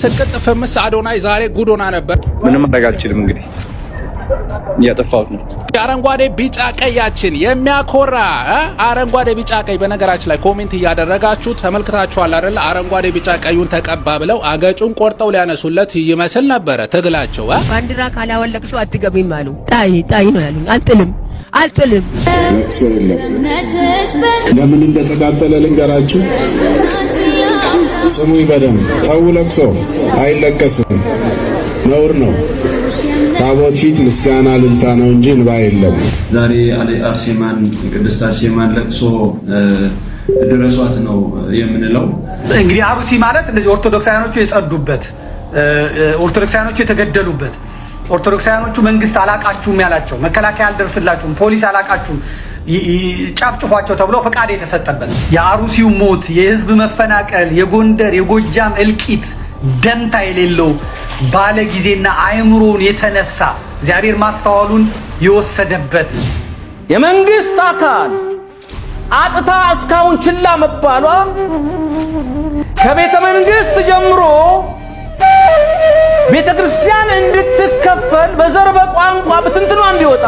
ስቅጥ ፍምስ አዶናይ ዛሬ ጉዶና ነበር። ምንም ማድረግ አልችልም። እንግዲህ እያጠፋሁት ነው። አረንጓዴ ቢጫ ቀያችን የሚያኮራ አረንጓዴ ቢጫ ቀይ። በነገራችን ላይ ኮሜንት እያደረጋችሁ ተመልክታችኋል አይደል? አረንጓዴ ቢጫ ቀዩን ተቀባ ብለው አገጩን ቆርጠው ሊያነሱለት ይመስል ነበረ ትግላቸው። ባንዲራ ካላወለቅሽው አትገቢም አሉ። ጣይ ነው ያሉኝ። አልጥልም። ለምን እንደተቃጠለ ልንገራችሁ። ስሙ ይበደም። ተው፣ ለቅሶ አይለቀስም፣ ነውር ነው። ታቦት ፊት ምስጋና ልልታ ነው እንጂ እንባ የለም። ዛሬ አርሴማን ቅድስት አርሴማን ለቅሶ ድረሷት ነው የምንለው። እንግዲህ አሩሲ ማለት እንደዚህ ኦርቶዶክሳውያኖቹ የጸዱበት፣ ኦርቶዶክሳውያኖቹ የተገደሉበት፣ ኦርቶዶክሳውያኖቹ መንግስት አላቃችሁም ያላቸው፣ መከላከያ አልደርስላችሁም፣ ፖሊስ አላቃችሁም ጫፍጭፏቸው ተብሎ ፈቃድ የተሰጠበት የአሩሲው ሞት፣ የህዝብ መፈናቀል፣ የጎንደር የጎጃም እልቂት ደንታ የሌለው ባለ ጊዜና አእምሮን የተነሳ እግዚአብሔር ማስተዋሉን የወሰደበት የመንግስት አካል አጥታ እስካሁን ችላ መባሏ ከቤተ መንግስት ጀምሮ ቤተ ክርስቲያን እንድትከፈል በዘር በቋንቋ በትንትኗ እንዲወጣ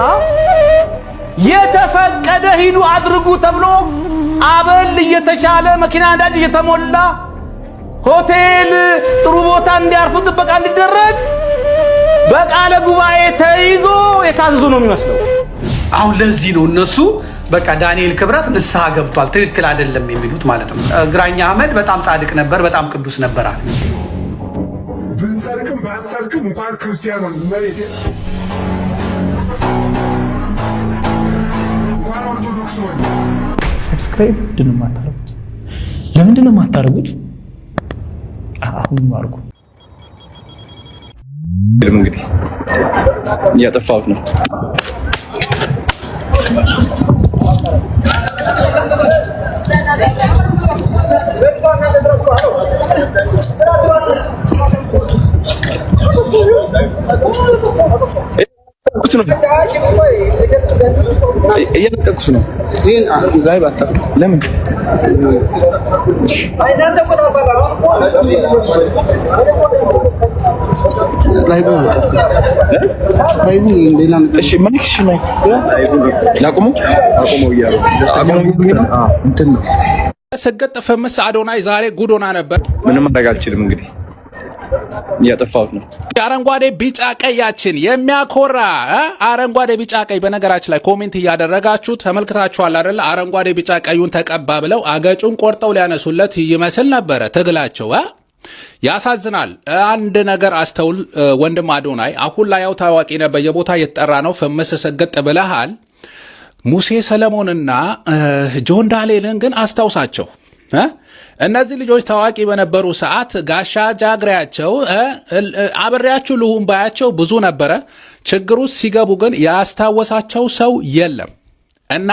የተፈቀደ ሂዱ አድርጉ ተብሎ አበል እየተቻለ መኪና ነዳጅ እየተሞላ ሆቴል ጥሩ ቦታ እንዲያርፉ ጥበቃ እንዲደረግ በቃለ ጉባኤ ተይዞ የታዘዙ ነው የሚመስለው። አሁን ለዚህ ነው እነሱ በቃ ዳንኤል ክብረት ንስሐ ገብቷል ትክክል አይደለም የሚሉት ማለት ነው። ግራኛ አህመድ በጣም ጻድቅ ነበር፣ በጣም ቅዱስ ነበር አለ። ብንሰርቅም ባንሰርቅም እንኳን ክርስቲያን ነው መሬት እንኳን ኦርቶዶክስ ነው። ሰብስክራይብ ምንድነው የማታደርጉት? ለምንድነው የማታደርጉት? አሁን ማርኩ። እንግዲህ እያጠፋሁት ነው። እየለቀኩት ነው። ለምን ስቅጥ ፍምስ አዶናይ ዛሬ ጉዶና ነበር። ምንም ማድረግ አልችልም። እንግዲህ እያጠፋሁት ነው። አረንጓዴ ቢጫ ቀያችን የሚያኮራ አረንጓዴ ቢጫ ቀይ። በነገራችን ላይ ኮሜንት እያደረጋችሁ ተመልክታችኋል አይደል? አረንጓዴ ቢጫ ቀዩን ተቀባ ብለው አገጩን ቆርጠው ሊያነሱለት ይመስል ነበረ ትግላቸው። ያሳዝናል። አንድ ነገር አስተውል ወንድም አዶናይ። አሁን ላይ ያው ታዋቂ ነህ፣ በየቦታ እየተጠራ ነው። ፍምስ ስግጥ ብለሃል። ሙሴ ሰለሞንና ጆን ዳንኤልን ግን አስታውሳቸው። እነዚህ ልጆች ታዋቂ በነበሩ ሰዓት ጋሻ ጃግሬያቸው አብሬያችሁ ልሁን ባያቸው ብዙ ነበረ። ችግሩ ሲገቡ ግን ያስታወሳቸው ሰው የለም እና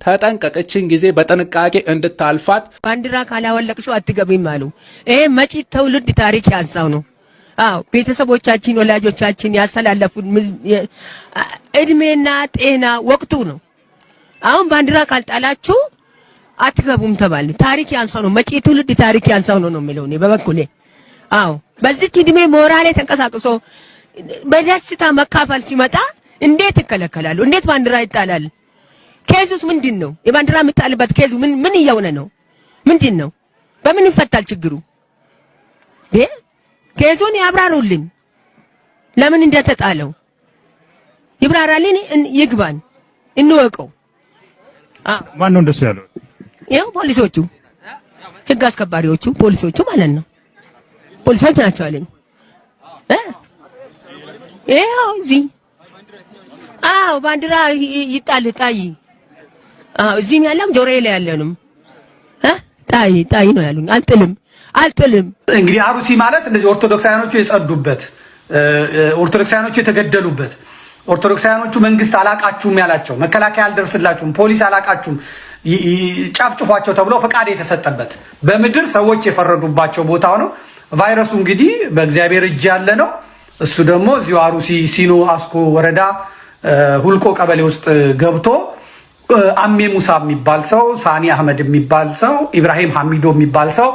ተጠንቀቅችን ጊዜ በጥንቃቄ እንድታልፋት። ባንዲራ ካላወለቅሽው አትገቢም አሉ። ይሄ መጪ ትውልድ ታሪክ ያንሳው ነው። አዎ ቤተሰቦቻችን ወላጆቻችን ያስተላለፉት እድሜና ጤና ወቅቱ ነው። አሁን ባንዲራ ካልጣላችሁ አትገቡም ተባለ። ታሪክ ያንሳው ነው። መጪ ትውልድ ታሪክ ያንሳው ነው የሚለው እኔ በበኩሌ። አዎ በዚች እድሜ ሞራሌ ተንቀሳቅሶ በደስታ መካፈል ሲመጣ እንዴት ይከለከላሉ? እንዴት ባንዲራ ይጣላል? ኬዙስ ምንድን ነው? የባንዲራ የሚጣልበት ኬዙ ምን እየሆነ ነው? ምንድን ነው? በምን ይፈታል ችግሩ? ኬዙን ያብራሩልን። ለምን እንደተጣለው ይብራራልን፣ ይግባን፣ እንወቀው። ማን ነው እንደሱ ያለው? ይኸው ፖሊሶቹ፣ ህግ አስከባሪዎቹ ፖሊሶቹ ማለት ነው። ፖሊሶች ናቸው አለኝ። ይኸው እዚህ አዎ ባንዲራ ይጣል ጣይ። አዎ እዚህም ያለም ጆሮዬ ላይ ያለንም ጣይ ነው ያሉኝ። አልጥልም። እንግዲህ አሩሲ ማለት እንደዚህ ኦርቶዶክሳውያኖቹ የጸዱበት፣ ኦርቶዶክሳውያኖቹ የተገደሉበት፣ ኦርቶዶክሳውያኖቹ መንግስት አላቃችሁም ያላቸው፣ መከላከያ አልደርስላችሁም፣ ፖሊስ አላቃችሁም ጫፍጭፏቸው ተብሎ ፈቃድ የተሰጠበት፣ በምድር ሰዎች የፈረዱባቸው ቦታው ነው። ቫይረሱ እንግዲህ በእግዚአብሔር እጅ ያለ ነው። እሱ ደግሞ እዚሁ አሩሲ ሲኖ አስኮ ወረዳ ሁልቆ ቀበሌ ውስጥ ገብቶ አሜ ሙሳ የሚባል ሰው፣ ሳኒ አህመድ የሚባል ሰው፣ ኢብራሂም ሐሚዶ የሚባል ሰው፣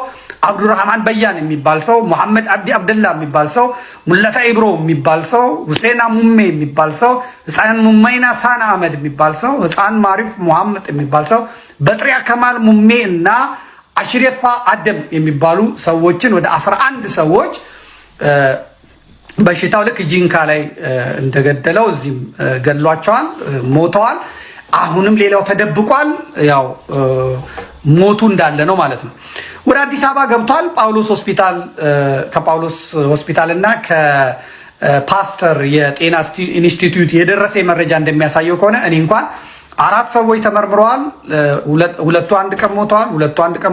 አብዱራህማን በያን የሚባል ሰው፣ መሐመድ አብዲ አብደላ የሚባል ሰው፣ ሙላታ ኢብሮ የሚባል ሰው፣ ሁሴና ሙሜ የሚባል ሰው፣ ህፃን ሙማይና ሳና አህመድ የሚባል ሰው፣ ህፃን ማሪፍ ሙሐመድ የሚባል ሰው፣ በጥሪያ ከማል ሙሜ እና አሽሬፋ አደም የሚባሉ ሰዎችን ወደ 11 ሰዎች በሽታው ልክ ጂንካ ላይ እንደገደለው እዚህም ገድሏቸዋል፣ ሞተዋል። አሁንም ሌላው ተደብቋል። ያው ሞቱ እንዳለ ነው ማለት ነው። ወደ አዲስ አበባ ገብቷል። ጳውሎስ ሆስፒታል ከጳውሎስ ሆስፒታል እና ከፓስተር የጤና ኢንስቲትዩት የደረሰ መረጃ እንደሚያሳየው ከሆነ እኔ እንኳን 4 ሰዎች ተመርምረዋል። ሁለቱ አንድ ቀን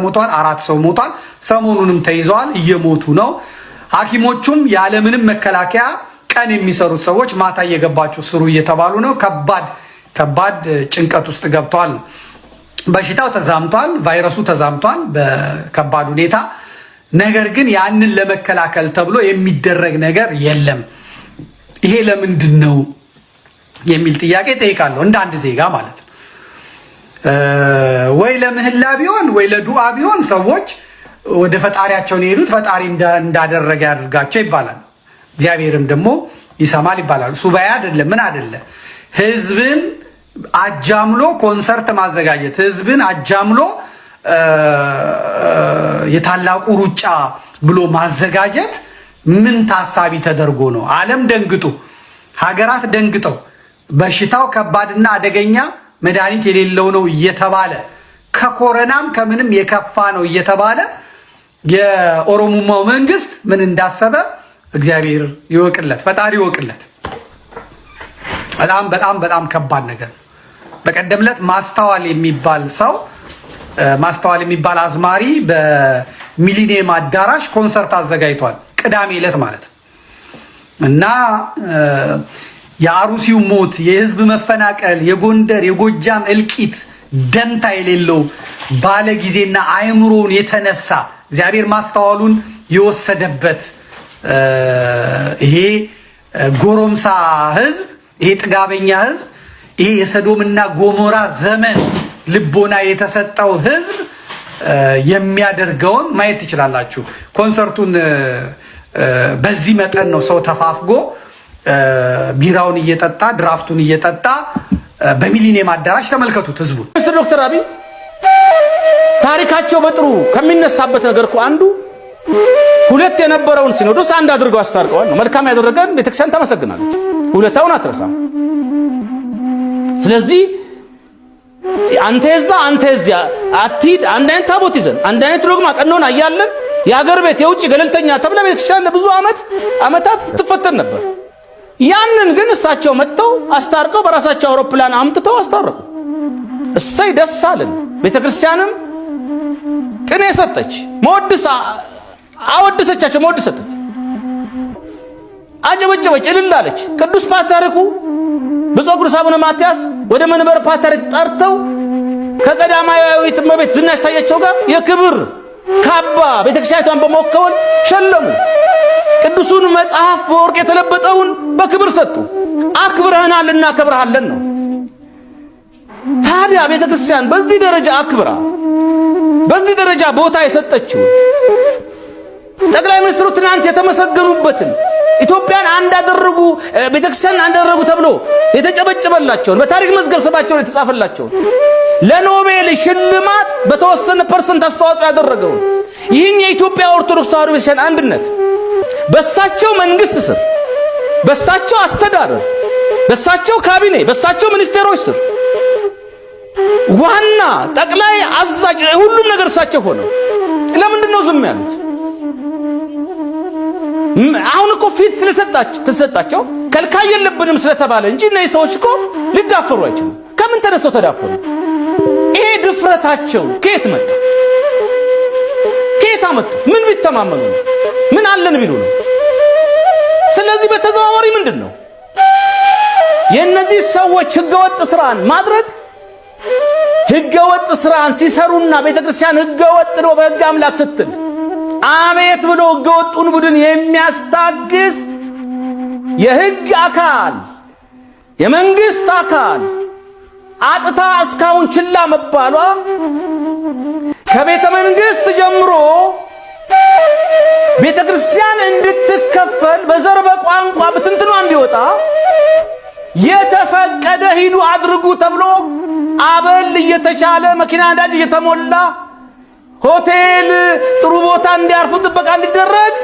ሞተዋል፣ 4 ሰው ሞቷል። ሰሞኑንም ተይዘዋል፣ እየሞቱ ነው። ሐኪሞቹም ያለምንም መከላከያ ቀን የሚሰሩት ሰዎች ማታ እየገባችሁ ስሩ እየተባሉ ነው። ከባድ ጭንቀት ውስጥ ገብቷል። በሽታው ተዛምቷል፣ ቫይረሱ ተዛምቷል በከባድ ሁኔታ። ነገር ግን ያንን ለመከላከል ተብሎ የሚደረግ ነገር የለም። ይሄ ለምንድን ነው የሚል ጥያቄ ጠይቃለሁ፣ እንደ አንድ ዜጋ ማለት ነው። ወይ ለምህላ ቢሆን ወይ ለዱዓ ቢሆን ሰዎች ወደ ፈጣሪያቸውን የሄዱት ፈጣሪ እንዳደረገ ያድርጋቸው ይባላል። እግዚአብሔርም ደግሞ ይሰማል ይባላል። ሱባኤ አይደለም ምን አይደለ፣ ህዝብን አጃምሎ ኮንሰርት ማዘጋጀት፣ ህዝብን አጃምሎ የታላቁ ሩጫ ብሎ ማዘጋጀት ምን ታሳቢ ተደርጎ ነው? ዓለም ደንግጦ ሀገራት ደንግጠው በሽታው ከባድና አደገኛ መድኃኒት የሌለው ነው እየተባለ ከኮረናም ከምንም የከፋ ነው እየተባለ የኦሮሞማው መንግስት ምን እንዳሰበ እግዚአብሔር ይወቅለት፣ ፈጣሪ ይወቅለት። በጣም ከባድ ነገር። በቀደምለት ማስተዋል የሚባል አዝማሪ በሚሊኒየም አዳራሽ ኮንሰርት አዘጋጅቷል፣ ቅዳሜ ዕለት ማለት እና የአሩሲው ሞት፣ የህዝብ መፈናቀል፣ የጎንደር የጎጃም እልቂት ደንታ የሌለው ባለ ጊዜና አእምሮን የተነሳ እግዚአብሔር ማስተዋሉን የወሰደበት ይሄ ጎረምሳ ህዝብ፣ ይሄ ጥጋበኛ ህዝብ፣ ይሄ የሰዶምና ጎሞራ ዘመን ልቦና የተሰጠው ህዝብ የሚያደርገውን ማየት ትችላላችሁ። ኮንሰርቱን በዚህ መጠን ነው ሰው ተፋፍጎ ቢራውን እየጠጣ ድራፍቱን እየጠጣ በሚሊኒየም አዳራሽ ተመልከቱት ህዝቡን። ሚኒስትር ዶክተር አብይ ታሪካቸው በጥሩ ከሚነሳበት ነገር እኮ አንዱ ሁለት የነበረውን ሲኖዶስ አንድ አድርገው አስታርቀዋል ነው። መልካም ያደረገን ቤተክርስቲያን ታመሰግናለች፣ ሁለታውን አትረሳም። ስለዚህ አንተ እዛ አንተ እዚያ አትሂድ፣ አንድ አይነት ታቦት ይዘን አንድ አይነት ዶግማ ቀኖና እያለን የሀገር ቤት የውጭ ገለልተኛ ተብላ ቤተክርስቲያን ለብዙ ዓመታት ስትፈተን ነበር። ያንን ግን እሳቸው መጥተው አስታርቀው በራሳቸው አውሮፕላን አምጥተው አስታረቁ። እሰይ ደስ አለን። ቤተክርስቲያንም ቅኔ ሰጠች፣ አወደሰቻቸው፣ መወድስ ሰጠች፣ አጨበጨበች፣ እልል አለች። ቅዱስ ፓትርያርኩ ብፁዕ ቅዱስ አቡነ ማትያስ ወደ መንበር ፓትርያርክ ጠርተው ከቀዳማዊት እመቤት ዝናሽ ታያቸው ጋር የክብር ካባ ቤተክርስቲያኗን በመወከል ሸለሙ። ቅዱሱን መጽሐፍ በወርቅ የተለበጠውን በክብር ሰጡ። አክብረህናል እናከብርሃለን ነው። ታዲያ ቤተክርስቲያን በዚህ ደረጃ አክብራ በዚህ ደረጃ ቦታ የሰጠችው ጠቅላይ ሚኒስትሩ ትናንት የተመሰገኑበትን ኢትዮጵያን አንድ አደረጉ ቤተክርስቲያን አንድ አደረጉ ተብሎ የተጨበጨበላቸውን በታሪክ መዝገብ ስማቸው የተጻፈላቸውን ለኖቤል ሽልማት በተወሰነ ፐርሰንት አስተዋጽኦ ያደረገው ይህን የኢትዮጵያ ኦርቶዶክስ ተዋሕዶ ቤተክርስቲያን አንድነት በሳቸው መንግስት ስር በሳቸው አስተዳደር በሳቸው ካቢኔ በሳቸው ሚኒስቴሮች ስር ዋና ጠቅላይ አዛዥ ሁሉም ነገር እሳቸው ሆነው ለምንድን ነው ዝም ያሉት? አሁን እኮ ፊት ስለሰጣቸው ከልካይ የለብንም ስለተባለ እንጂ እነዚህ ሰዎች እኮ ሊዳፈሩ አይችሉም። ከምን ተነስተው ተዳፈሩ? ይሄ ድፍረታቸው ከየት መጣ? ከየት አመጡ? ምን ቢተማመኑ ነው? ምን አለን ቢሉ ነው? ስለዚህ በተዘዋዋሪ ምንድን ነው የእነዚህ ሰዎች ህገወጥ ስራን ማድረግ? ህገወጥ ስራን ሲሰሩና ቤተክርስቲያን ህገወጥ ነው በህግ አምላክ ስትል አቤት ብሎ ህገወጡን ቡድን የሚያስታግስ የህግ አካል የመንግስት አካል አጥታ እስካሁን ችላ መባሏ ከቤተ መንግስት ጀምሮ ቤተ ክርስቲያን እንድትከፈል በዘር በቋንቋ በትንትኗ እንዲወጣ የተፈቀደ ሂዱ አድርጉ ተብሎ አበል እየተቻለ መኪና ነዳጅ እየተሞላ ሆቴል ጥሩ ቦታ እንዲያርፉ ጥበቃ እንዲደረግ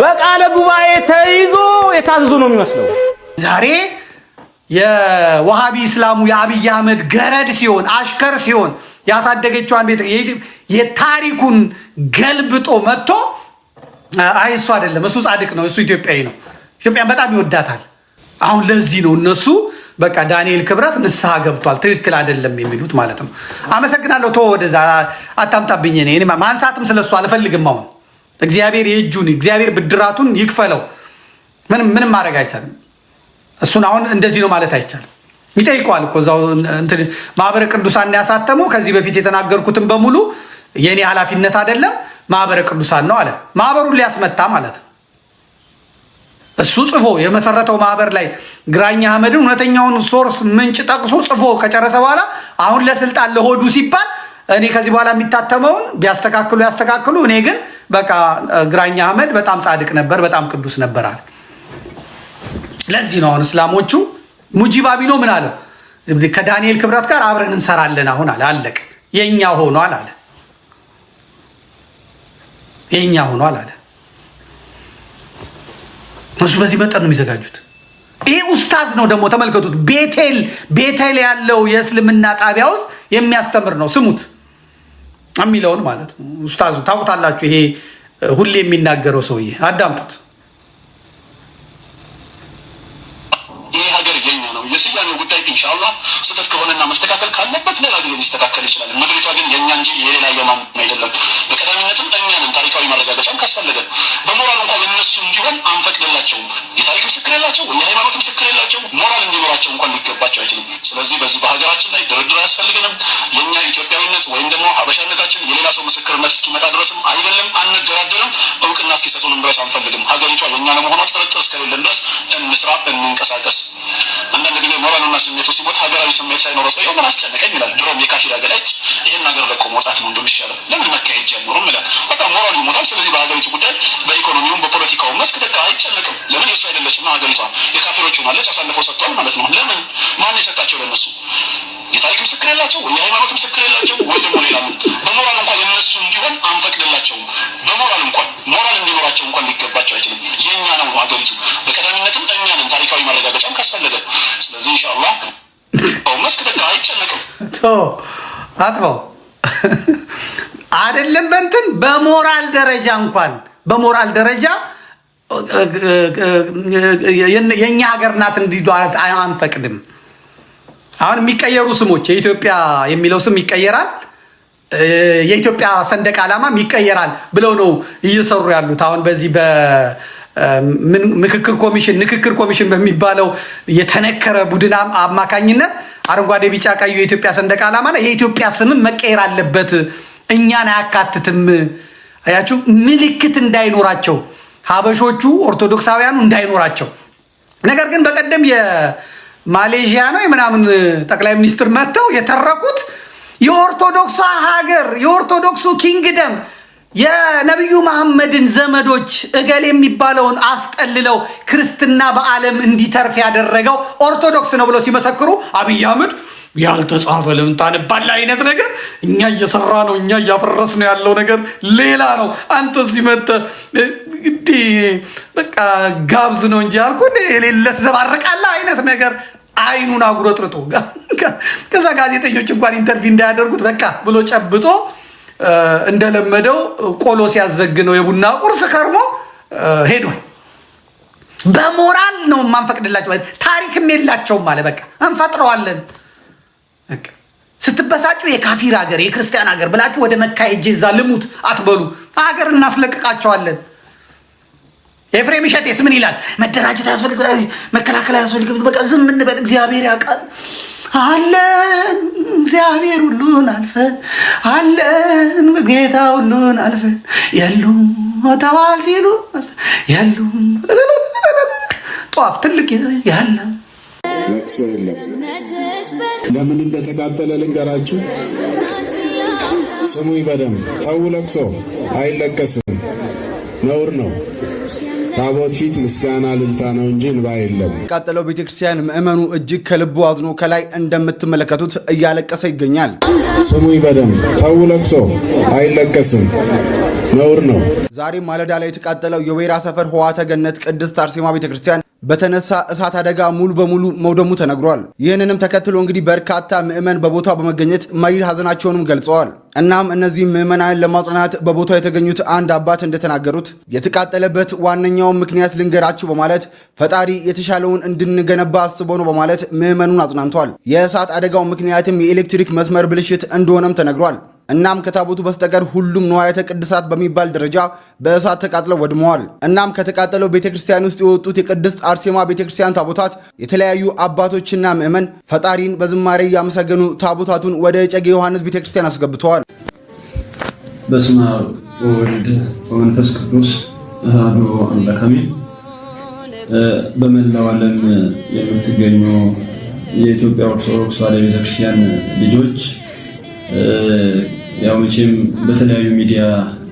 በቃለ ጉባኤ ተይዞ የታዘዙ ነው የሚመስለው። ዛሬ የዋሃቢ እስላሙ የአብይ አህመድ ገረድ ሲሆን አሽከር ሲሆን ያሳደገችዋን ቤት የታሪኩን ገልብጦ መጥቶ አይ እሱ አይደለም እሱ ጻድቅ ነው እሱ ኢትዮጵያዊ ነው ኢትዮጵያን በጣም ይወዳታል። አሁን ለዚህ ነው እነሱ በቃ ዳንኤል ክብረት ንስሐ ገብቷል ትክክል አይደለም የሚሉት ማለት ነው። አመሰግናለሁ። ተው ወደዛ አታምጣብኝ። እኔ ማንሳትም ስለሱ አልፈልግም። አሁን እግዚአብሔር የእጁን እግዚአብሔር ብድራቱን ይክፈለው። ምንም ማድረግ አይቻልም። እሱን አሁን እንደዚህ ነው ማለት አይቻልም። ይጠይቀዋል እኮ እዛው ማህበረ ቅዱሳን ያሳተመው ከዚህ በፊት የተናገርኩትን በሙሉ የኔ ኃላፊነት አይደለም ማህበረ ቅዱሳን ነው አለ። ማህበሩን ሊያስመታ ማለት ነው። እሱ ጽፎ የመሰረተው ማህበር ላይ ግራኝ አህመድን እውነተኛውን ሶርስ ምንጭ ጠቅሶ ጽፎ ከጨረሰ በኋላ አሁን ለስልጣን ለሆዱ ሲባል እኔ ከዚህ በኋላ የሚታተመውን ቢያስተካክሉ ያስተካክሉ፣ እኔ ግን በቃ ግራኝ አህመድ በጣም ጻድቅ ነበር፣ በጣም ቅዱስ ነበር አለ። ለዚህ ነው አሁን እስላሞቹ ሙጂባቢኖ ምን አለ? ከዳንኤል ክብረት ጋር አብረን እንሰራለን አሁን አለ። አለቅ የኛ ሆኗል አለ። የኛ ሆኗል አለ። እሱ በዚህ መጠን ነው የሚዘጋጁት። ይሄ ኡስታዝ ነው ደግሞ ተመልከቱት። ቤቴል ያለው የእስልምና ጣቢያ ውስጥ የሚያስተምር ነው። ስሙት የሚለውን ማለት ነው። ኡስታዙ ታውቁታላችሁ። ይሄ ሁሌ የሚናገረው ሰውዬ አዳምጡት። ይሄ ሀገር የኛ ነው። የስያሜው ጉዳይ ኢንሻአላህ ስህተት ከሆነና መስተካከል ካለበት ሌላ ጊዜ ሊስተካከል ይችላል። ምድሪቷ ግን የኛ እንጂ የሌላ የማን አይደለም። በቀዳሚነትም እኛንን ታሪካዊ ማረጋገጫም ካስፈለገ በሞራል እንኳን የነሱ እንዲሆን አንፈቅድላቸውም። የታሪክ ምስክር የላቸው፣ የሃይማኖት ምስክር የላቸው፣ ሞራል እንዲኖራቸው እንኳን ሊገባቸው አይችልም። ስለዚህ በዚህ በሀገራችን ላይ ድርድር አያስፈልግንም። የኛ ኢትዮጵያዊነት ወይም ደግሞ ሀበሻነታችን የሌላ ሰው ምስክርነት እስኪመጣ ድረስም አይደለም፣ አንደራደርም። እውቅና እስኪሰጡንም ድረስ አንፈልግም። ሀገሪቷ የኛ ለመሆኗ ጥርጥር እስከሌለን ድረስ እንስራ፣ እንንቀሳቀስ። አንዳንድ ጊዜ ሞራሉና ስሜቱ ሲሞት ሀገራዊ ስሜት ሳይኖረው ሰው ምን አስጨነቀኝ ይላል። ድሮም የካፊር አገላጭ ይሄን ሀገር ለቆ መውጣት ነው እንደሚሻለው። ለምን መካሄድ ጀምሩም ይላል። በቃ ሞራሉ ይሞታል። ስለዚህ በሀገሪቱ ጉዳይ በኢኮኖሚውም በፖለቲካውም መስክ በቃ አይጨነቅም። ለምን የሱ አይደለችና ሀገሪቷ የካፊሮቹ ማለች አሳልፈው ሰጥቷል ማለት ነው። ለምን ማን የሰጣቸው? ለነሱ የታሪክ ምስክር የላቸው፣ የሃይማኖት ምስክር የላቸው፣ ወይ ደግሞ ሌላ ምን? በሞራል እንኳን የነሱ እንዲሆን አንፈቅድላቸውም። በሞራል እንኳን ሞራል እንዲኖራቸው እንኳን ሊገባቸው አይችልም። የኛ ነው ሀገሪቱ። በቀዳሚነትም እኛንን ታሪካዊ ማረጋገጫም ካስፈለገ። ስለዚህ ኢንሻአላህ መስክ በቃ አይጨነቅም። አጥፋው አይደለም በእንትን በሞራል ደረጃ እንኳን በሞራል ደረጃ የኛ ሀገር ናት እንዲሉ አንፈቅድም። አሁን የሚቀየሩ ስሞች የኢትዮጵያ የሚለው ስም ይቀየራል፣ የኢትዮጵያ ሰንደቅ ዓላማም ይቀየራል ብለው ነው እየሰሩ ያሉት። አሁን በዚህ ምክክር ኮሚሽን በሚባለው የተነከረ ቡድን አማካኝነት አረንጓዴ ቢጫ ቀዩ የኢትዮጵያ ሰንደቅ ዓላማ ነው የኢትዮጵያ ስምም መቀየር አለበት፣ እኛን አያካትትም። አያችሁ፣ ምልክት እንዳይኖራቸው ሀበሾቹ ኦርቶዶክሳውያኑ እንዳይኖራቸው። ነገር ግን በቀደም የማሌዥያ ነው የምናምን ጠቅላይ ሚኒስትር መጥተው የተረኩት የኦርቶዶክሷ ሀገር የኦርቶዶክሱ ኪንግደም የነቢዩ መሐመድን ዘመዶች እገሌ የሚባለውን አስጠልለው ክርስትና በዓለም እንዲተርፍ ያደረገው ኦርቶዶክስ ነው ብለው ሲመሰክሩ አብይ አህመድ ያልተጻፈ ለምን ታነባለህ አይነት ነገር፣ እኛ እየሰራ ነው እኛ እያፈረስ ነው ያለው ነገር ሌላ ነው። አንተ እዚህ መጥተህ በቃ ጋብዝ ነው እንጂ ያልኩ የሌለ ተዘባርቃለህ አይነት ነገር አይኑን አጉረጥርጦ ከዛ ጋዜጠኞች እንኳን ኢንተርቪው እንዳያደርጉት በቃ ብሎ ጨብጦ እንደለመደው ቆሎ ሲያዘግነው የቡና ቁርስ ከርሞ ሄዷል። በሞራል ነው ማንፈቅድላቸው። ታሪክም የላቸውም አለ። በቃ እንፈጥረዋለን። በቃ ስትበሳጩ የካፊር ሀገር የክርስቲያን ሀገር ብላችሁ ወደ መካ ሄጄ እዛ ልሙት አትበሉ። ሀገር እናስለቅቃቸዋለን። ኤፍሬም እሸቴስ ምን ይላል? መደራጀት ያስፈልጋል፣ መከላከል ያስፈልጋል። በቃ ዝም እንበል፣ እግዚአብሔር ያውቃል አለን። እግዚአብሔር ሁሉን አልፈን አለን፣ ጌታ ሁሉን አልፈን የሉም ሞተዋል ሲሉ የሉም ጧፍ ትልቅ ያለ ለምን እንደተቃጠለ ልንገራችሁ። ስሙኝ በደንብ። ተው፣ ለቅሶ አይለቀስም፣ ነውር ነው። ታቦት ፊት ምስጋና ልልታ ነው እንጂ እንባ የለም። የተቃጠለው ቤተክርስቲያን ምእመኑ እጅግ ከልቡ አዝኖ ከላይ እንደምትመለከቱት እያለቀሰ ይገኛል። ስሙኝ በደንብ። ተው፣ ለቅሶ አይለቀስም፣ ነውር ነው። ዛሬ ማለዳ ላይ የተቃጠለው የወይራ ሰፈር ሆዋተ ገነት ቅድስት አርሴማ ቤተክርስቲያን በተነሳ እሳት አደጋ ሙሉ በሙሉ መውደሙ ተነግሯል። ይህንንም ተከትሎ እንግዲህ በርካታ ምዕመን በቦታው በመገኘት መሪር ሀዘናቸውንም ገልጸዋል። እናም እነዚህ ምዕመናን ለማጽናናት በቦታው የተገኙት አንድ አባት እንደተናገሩት የተቃጠለበት ዋነኛውን ምክንያት ልንገራችሁ በማለት ፈጣሪ የተሻለውን እንድንገነባ አስቦ ነው በማለት ምዕመኑን አጽናንቷል። የእሳት አደጋው ምክንያትም የኤሌክትሪክ መስመር ብልሽት እንደሆነም ተነግሯል። እናም ከታቦቱ በስተቀር ሁሉም ንዋያተ ቅድሳት በሚባል ደረጃ በእሳት ተቃጥለው ወድመዋል። እናም ከተቃጠለው ቤተክርስቲያን ውስጥ የወጡት የቅድስት አርሴማ ቤተክርስቲያን ታቦታት የተለያዩ አባቶችና ምዕመን ፈጣሪን በዝማሬ እያመሰገኑ ታቦታቱን ወደ እጨጌ ዮሐንስ ቤተክርስቲያን አስገብተዋል። በስመ አብ ወወልድ ወመንፈስ ቅዱስ አሐዱ አምላክ አሜን። በመላው ዓለም የምትገኙ የኢትዮጵያ ኦርቶዶክስ ተዋሕዶ ቤተክርስቲያን ልጆች ያው መቼም በተለያዩ ሚዲያ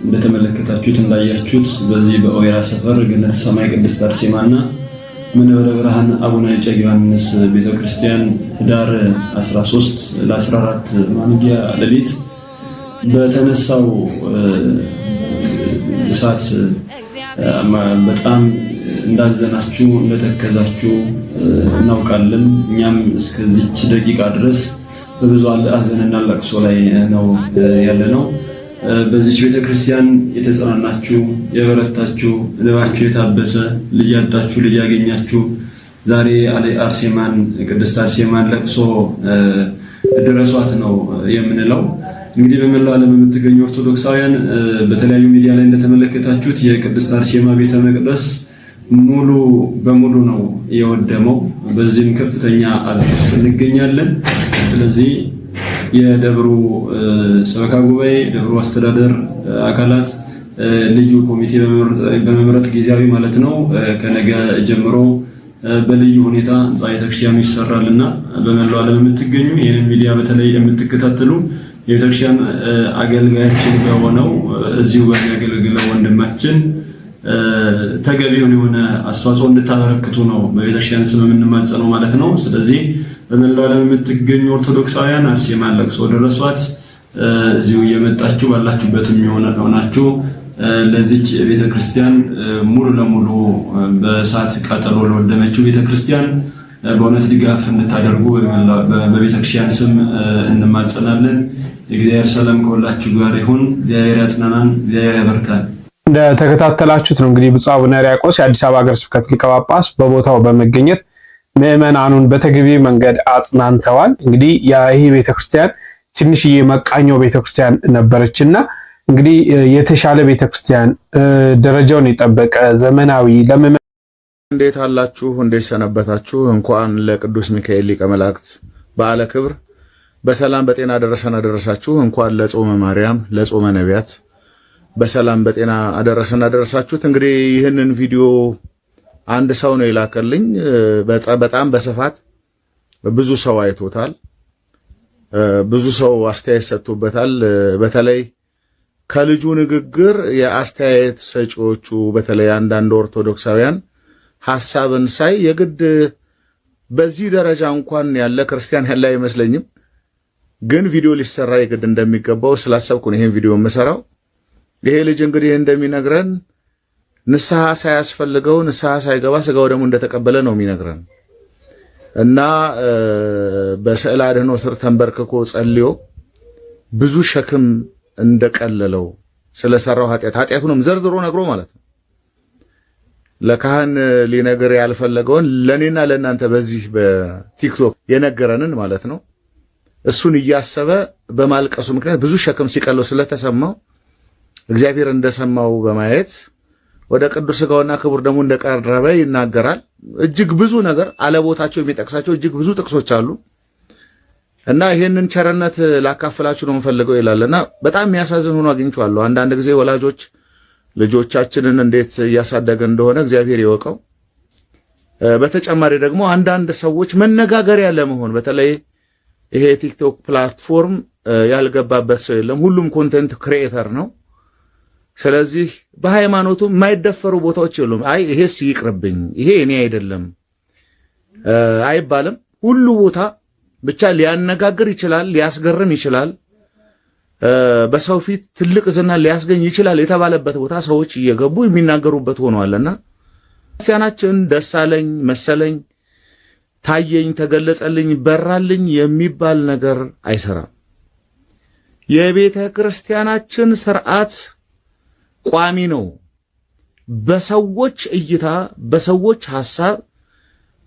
እንደተመለከታችሁት እንዳያችሁት በዚህ በወይራ ሰፈር ገነተ ሰማይ ቅድስት አርሴማና መንበረ ብርሃን አቡነ እጨጌ ዮሐንስ ቤተክርስቲያን ህዳር 13 ለ14 ማንጊያ ሌሊት በተነሳው እሳት በጣም እንዳዘናችሁ እንደተከዛችሁ እናውቃለን። እኛም እስከዚች ደቂቃ ድረስ በብዙ ሐዘንና ለቅሶ ላይ ነው ያለነው። በዚች ቤተክርስቲያን የተጽናናችሁ የበረታችሁ ልባችሁ የታበሰ ልጅ ያጣችሁ ልጅ ያገኛችሁ ዛሬ አርሴማን ቅድስት አርሴማን ለቅሶ ድረሷት ነው የምንለው። እንግዲህ በመላው ዓለም የምትገኙ ኦርቶዶክሳውያን በተለያዩ ሚዲያ ላይ እንደተመለከታችሁት የቅድስት አርሴማ ቤተ መቅደስ ሙሉ በሙሉ ነው የወደመው። በዚህም ከፍተኛ ሐዘን ውስጥ እንገኛለን። ስለዚህ የደብሩ ሰበካ ጉባኤ ደብሩ አስተዳደር አካላት ልዩ ኮሚቴ በመምረጥ ጊዜያዊ ማለት ነው ከነገ ጀምሮ በልዩ ሁኔታ ህንጻ ቤተክርስቲያኑ ይሰራልና በመላው ዓለም የምትገኙ ይህንን ሚዲያ በተለይ የምትከታተሉ የቤተክርስቲያን አገልጋያችን በሆነው እዚሁ በሚያገለግለው ወንድማችን ተገቢውን የሆነ አስተዋጽኦ እንድታበረክቱ ነው በቤተክርስቲያን ስም የምንማጸነው ማለት ነው። ስለዚህ በመላው ዓለም የምትገኙ ኦርቶዶክሳውያን አርሴማን ለቅሶ ደረሷት እዚሁ እየመጣችሁ ባላችሁበትም ሆናችሁ ለዚች ቤተክርስቲያን ሙሉ ለሙሉ በእሳት ቃጠሎ ለወደመችው ቤተክርስቲያን በእውነት ድጋፍ እንድታደርጉ በቤተክርስቲያን ስም እንማጸናለን። የእግዚአብሔር ሰላም ከሁላችሁ ጋር ይሁን። እግዚአብሔር ያጽናናን፣ እግዚአብሔር ያበርታን። እንደተከታተላችሁት ነው እንግዲህ ብፁዕ አቡነ ሕርያቆስ የአዲስ አበባ ሀገረ ስብከት ሊቀ ጳጳስ በቦታው በመገኘት ምዕመናኑን በተገቢ መንገድ አጽናንተዋል። እንግዲህ ይህ ቤተክርስቲያን ትንሽዬ መቃኞ ቤተክርስቲያን ነበረችና እንግዲህ የተሻለ ቤተክርስቲያን ደረጃውን የጠበቀ ዘመናዊ እንዴት አላችሁ? እንዴት ሰነበታችሁ? እንኳን ለቅዱስ ሚካኤል ሊቀ መላእክት በዓለ ክብር በሰላም በጤና ደረሰን አደረሳችሁ። እንኳን ለጾመ ማርያም ለጾመ ነቢያት በሰላም በጤና አደረሰን አደረሳችሁት። እንግዲህ ይህንን ቪዲዮ አንድ ሰው ነው የላከልኝ። በጣም በስፋት ብዙ ሰው አይቶታል። ብዙ ሰው አስተያየት ሰጥቶበታል። በተለይ ከልጁ ንግግር የአስተያየት ሰጪዎቹ በተለይ አንዳንድ ኦርቶዶክሳውያን ሐሳብን ሳይ የግድ በዚህ ደረጃ እንኳን ያለ ክርስቲያን ያለ አይመስለኝም። ግን ቪዲዮ ሊሰራ የግድ እንደሚገባው ስላሰብኩ ነው ይሄን ቪዲዮ የምሰራው። ይሄ ልጅ እንግዲህ እንደሚነግረን ንስሐ ሳያስፈልገው ንስሐ ሳይገባ ስጋው ደግሞ እንደተቀበለ ነው የሚነግረን እና በስዕል አድኖ ስር ተንበርክኮ ጸልዮ ብዙ ሸክም እንደቀለለው ስለሰራው ኃጢአቱንም ዘርዝሮ ነግሮ ማለት ነው። ለካህን ሊነገር ያልፈለገውን ለኔና ለእናንተ በዚህ በቲክቶክ የነገረንን ማለት ነው። እሱን እያሰበ በማልቀሱ ምክንያት ብዙ ሸክም ሲቀለው ስለተሰማው እግዚአብሔር እንደሰማው በማየት ወደ ቅዱስ ሥጋውና ክቡር ደሙ እንደቀረበ ይናገራል። እጅግ ብዙ ነገር አለቦታቸው የሚጠቅሳቸው እጅግ ብዙ ጥቅሶች አሉ እና ይሄንን ቸርነት ላካፍላችሁ ነው የምፈልገው ይላልና በጣም የሚያሳዝን ሆኖ አግኝቼዋለሁ። አንዳንድ ጊዜ ወላጆች ልጆቻችንን እንዴት እያሳደገ እንደሆነ እግዚአብሔር ይወቀው። በተጨማሪ ደግሞ አንዳንድ ሰዎች መነጋገሪያ ለመሆን በተለይ ይሄ ቲክቶክ ፕላትፎርም ያልገባበት ሰው የለም። ሁሉም ኮንቴንት ክሪኤተር ነው። ስለዚህ በሃይማኖቱ የማይደፈሩ ቦታዎች የሉም። አይ ይሄስ ይቅርብኝ፣ ይሄ እኔ አይደለም አይባልም። ሁሉ ቦታ ብቻ ሊያነጋግር ይችላል፣ ሊያስገርም ይችላል፣ በሰው ፊት ትልቅ ዝና ሊያስገኝ ይችላል የተባለበት ቦታ ሰዎች እየገቡ የሚናገሩበት ሆኗልና ክርስቲያናችን ደሳለኝ መሰለኝ ታየኝ ተገለጸልኝ በራልኝ የሚባል ነገር አይሰራም። የቤተ ክርስቲያናችን ስርዓት ቋሚ ነው። በሰዎች እይታ፣ በሰዎች ሐሳብ፣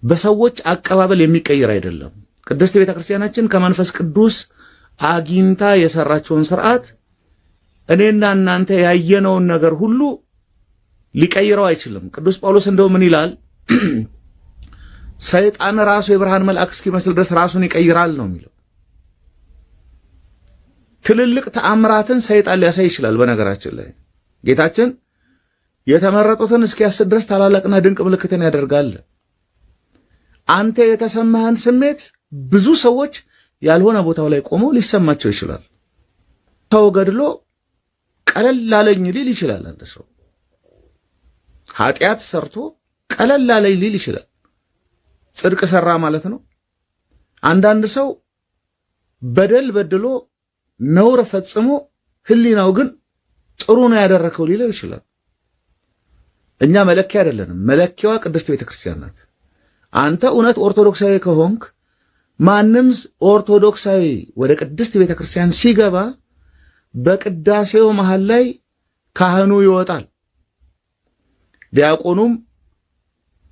በሰዎች አቀባበል የሚቀየር አይደለም። ቅድስት ቤተ ክርስቲያናችን ከመንፈስ ቅዱስ አግኝታ የሰራቸውን ስርዓት እኔና እናንተ ያየነውን ነገር ሁሉ ሊቀይረው አይችልም። ቅዱስ ጳውሎስ እንደው ምን ይላል? ሰይጣን ራሱ የብርሃን መልአክ እስኪመስል ድረስ ራሱን ይቀይራል ነው የሚለው። ትልልቅ ተአምራትን ሰይጣን ሊያሳይ ይችላል። በነገራችን ላይ ጌታችን የተመረጡትን እስኪያስት ድረስ ታላላቅና ድንቅ ምልክትን ያደርጋል። አንተ የተሰማህን ስሜት ብዙ ሰዎች ያልሆነ ቦታው ላይ ቆመው ሊሰማቸው ይችላል። ሰው ገድሎ ቀለል ላለኝ ሊል ይችላል። አንድ ሰው ኃጢአት ሰርቶ ቀለል ላለኝ ሊል ይችላል። ጽድቅ ሰራ ማለት ነው። አንዳንድ ሰው በደል በድሎ ነውር ፈጽሞ ህሊናው ግን ጥሩ ነው ያደረከው ሊለው ይችላል። እኛ መለኪያ አይደለንም። መለኪያዋ ቅድስት ቤተክርስቲያን ናት። አንተ እውነት ኦርቶዶክሳዊ ከሆንክ ማንም ኦርቶዶክሳዊ ወደ ቅድስት ቤተክርስቲያን ሲገባ በቅዳሴው መሃል ላይ ካህኑ ይወጣል። ዲያቆኑም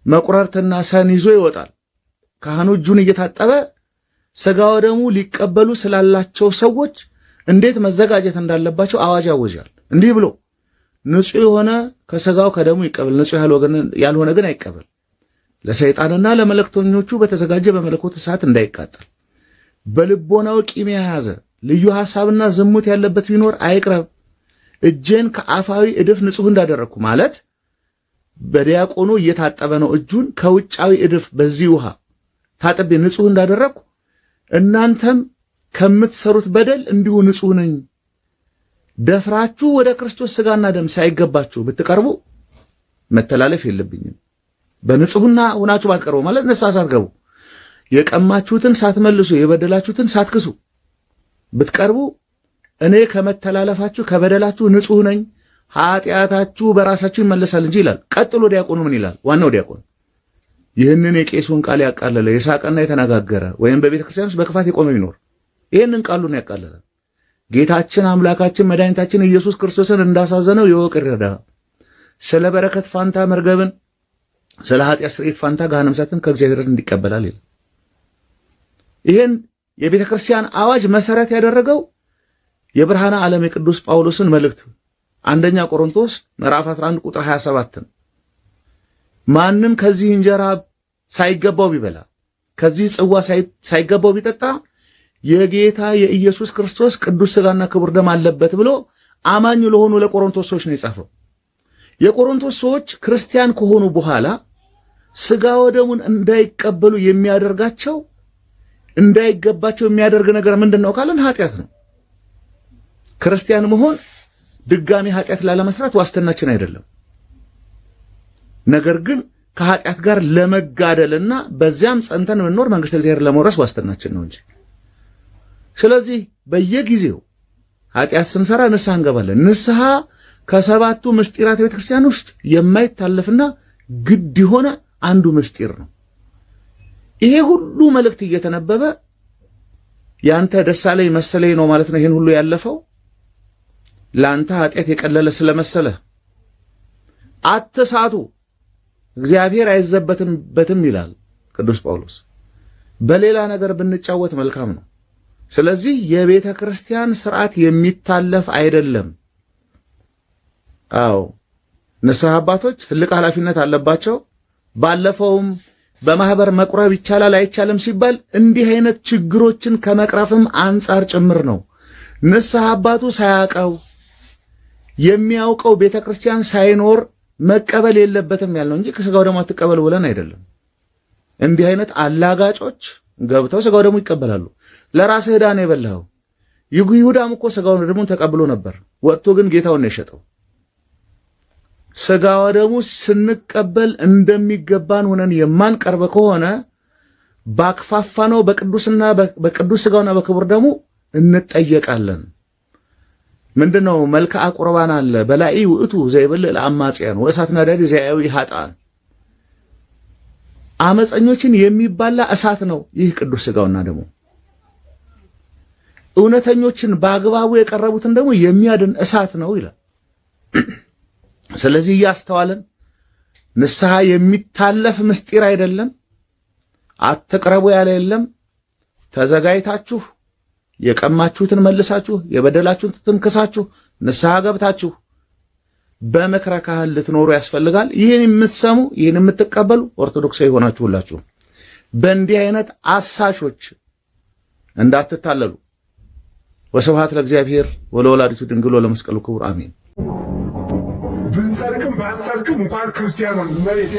መቁረርትና ሰን ይዞ ይወጣል። ካህኑ እጁን እየታጠበ ሥጋ ወደሙ ሊቀበሉ ስላላቸው ሰዎች እንዴት መዘጋጀት እንዳለባቸው አዋጅ ያወጃል። እንዲህ ብሎ ንጹሕ የሆነ ከሥጋው ከደሙ ይቀበል፣ ንጹሕ ያልሆነ ግን አይቀበል። ለሰይጣንና ለመለክተኞቹ በተዘጋጀ በመለኮት እሳት እንዳይቃጠል። በልቦናው ቂም የያዘ ልዩ ሐሳብና ዝሙት ያለበት ቢኖር አይቅረብ። እጄን ከአፋዊ እድፍ ንጹሕ እንዳደረግኩ ማለት በዲያቆኑ እየታጠበ ነው። እጁን ከውጫዊ እድፍ በዚህ ውሃ ታጥቤ ንጹሕ እንዳደረግኩ እናንተም ከምትሰሩት በደል እንዲሁ ንጹሕ ነኝ። ደፍራችሁ ወደ ክርስቶስ ሥጋና ደም ሳይገባችሁ ብትቀርቡ መተላለፍ የለብኝም። በንጹሕና ሆናችሁ ባትቀርቡ ማለት ንስሐ ሳትገቡ የቀማችሁትን ሳትመልሱ የበደላችሁትን ሳትክሱ ብትቀርቡ እኔ ከመተላለፋችሁ ከበደላችሁ ንጹሕ ነኝ፣ ኃጢአታችሁ በራሳችሁ ይመለሳል እንጂ ይላል። ቀጥሎ ዲያቆኑ ምን ይላል? ዋናው ዲያቆን ይህንን የቄሱን ቃል ያቃለለ የሳቀና የተነጋገረ ወይም በቤተ ክርስቲያን ውስጥ በክፋት የቆመ ቢኖር ይህንን ቃሉን ያቃለለ ጌታችን አምላካችን መድኃኒታችን ኢየሱስ ክርስቶስን እንዳሳዘነው ይወቅ ይረዳ። ስለ በረከት ፋንታ መርገብን፣ ስለ ኃጢአት ስርየት ፋንታ ገሃነመ እሳትን ከእግዚአብሔር እንዲቀበላል ይላል። ይህን የቤተ ክርስቲያን አዋጅ መሰረት ያደረገው የብርሃነ ዓለም የቅዱስ ጳውሎስን መልእክት አንደኛ ቆሮንቶስ ምዕራፍ 11 ቁጥር 27 ማንም ከዚህ እንጀራ ሳይገባው ቢበላ ከዚህ ጽዋ ሳይገባው ቢጠጣ የጌታ የኢየሱስ ክርስቶስ ቅዱስ ሥጋና ክቡር ደም አለበት ብሎ አማኝ ለሆኑ ለቆሮንቶስ ሰዎች ነው የጻፈው። የቆሮንቶስ ሰዎች ክርስቲያን ከሆኑ በኋላ ሥጋ ወደሙን እንዳይቀበሉ የሚያደርጋቸው እንዳይገባቸው የሚያደርግ ነገር ምንድነው ካለን ኃጢአት ነው። ክርስቲያን መሆን ድጋሚ ኃጢአት ላለመስራት ዋስትናችን አይደለም። ነገር ግን ከኃጢአት ጋር ለመጋደልና በዚያም ጸንተን መኖር መንግስተ እግዚአብሔር ለመውረስ ዋስትናችን ነው እንጂ። ስለዚህ በየጊዜው ኃጢአት ስንሰራ ንስሐ እንገባለን። ንስሐ ከሰባቱ ምስጢራት ቤተ ክርስቲያን ውስጥ የማይታለፍና ግድ የሆነ አንዱ ምስጢር ነው። ይሄ ሁሉ መልእክት እየተነበበ ያንተ ደሳለኝ መሰለኝ ነው ማለት ነው። ይሄን ሁሉ ያለፈው ላንተ ኃጢአት የቀለለ ስለመሰለ አትሳቱ፣ እግዚአብሔር አይዘበትበትም ይላል ቅዱስ ጳውሎስ። በሌላ ነገር ብንጫወት መልካም ነው። ስለዚህ የቤተ ክርስቲያን ስርዓት የሚታለፍ አይደለም። አዎ ንስሐ አባቶች ትልቅ ኃላፊነት አለባቸው። ባለፈውም በማህበር መቁረብ ይቻላል አይቻልም ሲባል እንዲህ አይነት ችግሮችን ከመቅረፍም አንጻር ጭምር ነው። ንስሐ አባቱ ሳያውቀው የሚያውቀው ቤተ ክርስቲያን ሳይኖር መቀበል የለበትም ያልነው እንጂ ከሥጋው ደግሞ አትቀበሉ ብለን አይደለም። እንዲህ አይነት አላጋጮች ገብተው ሥጋው ደግሞ ይቀበላሉ። ለራስህ ዕዳ ነው የበላኸው። ይሁዳም እኮ ስጋውን ደሙን ተቀብሎ ነበር፣ ወጥቶ ግን ጌታውን ነው የሸጠው። ስጋ ወደሙ ስንቀበል እንደሚገባን ሆነን የማንቀርብ ከሆነ ባክፋፋ ነው በቅዱስ ስጋውና በክቡር ደሙ እንጠየቃለን። ምንድነው መልክዓ ቁርባን አለ በላይ ውእቱ ዘይበልዕ ለአማጽያን ወእሳት ነዳዲ ዘያዊ ኃጥአን። አመፀኞችን የሚባላ እሳት ነው ይህ ቅዱስ ስጋውና ደሙ። እውነተኞችን በአግባቡ የቀረቡትን ደግሞ የሚያድን እሳት ነው ይላል። ስለዚህ እያስተዋለን ንስሐ የሚታለፍ ምስጢር አይደለም። አትቅረቡ ያለ የለም። ተዘጋጅታችሁ የቀማችሁትን መልሳችሁ የበደላችሁን ትንክሳችሁ ንስሐ ገብታችሁ በመከራ ካህን ልትኖሩ ያስፈልጋል። ይህን የምትሰሙ ይህን የምትቀበሉ ኦርቶዶክሳዊ ሆናችሁ ሁላችሁ በእንዲህ አይነት አሳሾች እንዳትታለሉ። ወስብሐት ለእግዚአብሔር ወለወላዲቱ ድንግል ወለመስቀሉ ክቡር አሜን። ብንሰርቅም ባንሰርቅም እንኳን ክርስቲያን መሬት